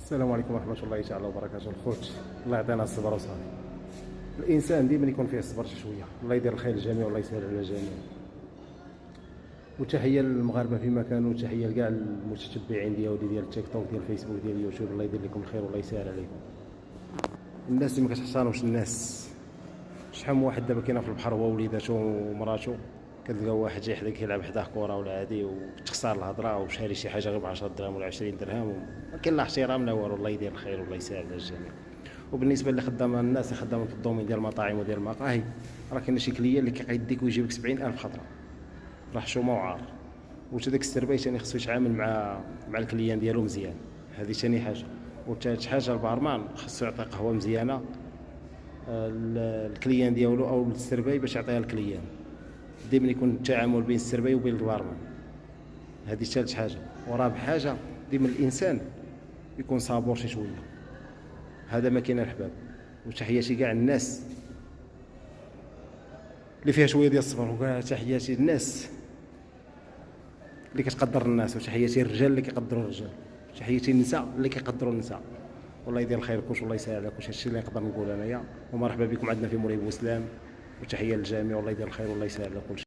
السلام عليكم ورحمة الله تعالى وبركاته. الخوت الله يعطينا الصبر وصافي. الإنسان ديما يكون فيه الصبر شوية. الله يدير الخير للجميع والله يسهل على الجميع. وتحية للمغاربة فيما كانوا، وتحية لكاع المتتبعين ديالي ديال التيك توك ديال الفيسبوك ديال اليوتيوب. الله يدير لكم الخير والله يسهل عليكم. الناس اللي ما كتحترمش الناس، شحال من واحد دابا كاين في البحر هو ووليداتو ومراتو، كتلقى واحد جاي حداك كيلعب حداه كره ولا عادي وتخسر الهضره وشاري شي حاجه غير ب 10 دراهم ولا 20 درهم وما كاين لا احترام لا والو. الله يدير الخير والله يسهل على الجميع. وبالنسبه اللي خدامه الناس اللي خدامين في الدومين ديال المطاعم وديال المقاهي، راه كاين شي كليان اللي كيقيدك ويجيب لك 70,000 خطره، راه حشومه وعار. وتا داك السرباي ثاني خصو يتعامل مع الكليان ديالو مزيان، هذه ثاني حاجه. وثالث حاجه البارمان خصو يعطي قهوه مزيانه الكليان ديالو او السرباي باش يعطيها الكليان. دائما يكون التعامل بين السرباي وبين البارمان، هذه ثالث حاجه. ورابع حاجه ديما الانسان يكون صابور شي شويه، هذا ما كاين الحباب. وتحياتي كاع الناس اللي فيها شويه ديال الصبر، وكاع تحياتي الناس اللي كتقدر الناس، وتحياتي الرجال اللي كيقدروا الرجال، وتحياتي النساء اللي كيقدروا النساء. والله يدير الخير لكم والله يسهل عليكم. هادشي اللي نقدر نقول انايا. ومرحبا بكم عندنا في مولاي بوسلام، وتحيه للجميع والله يدير الخير والله يسهل على كل شيء.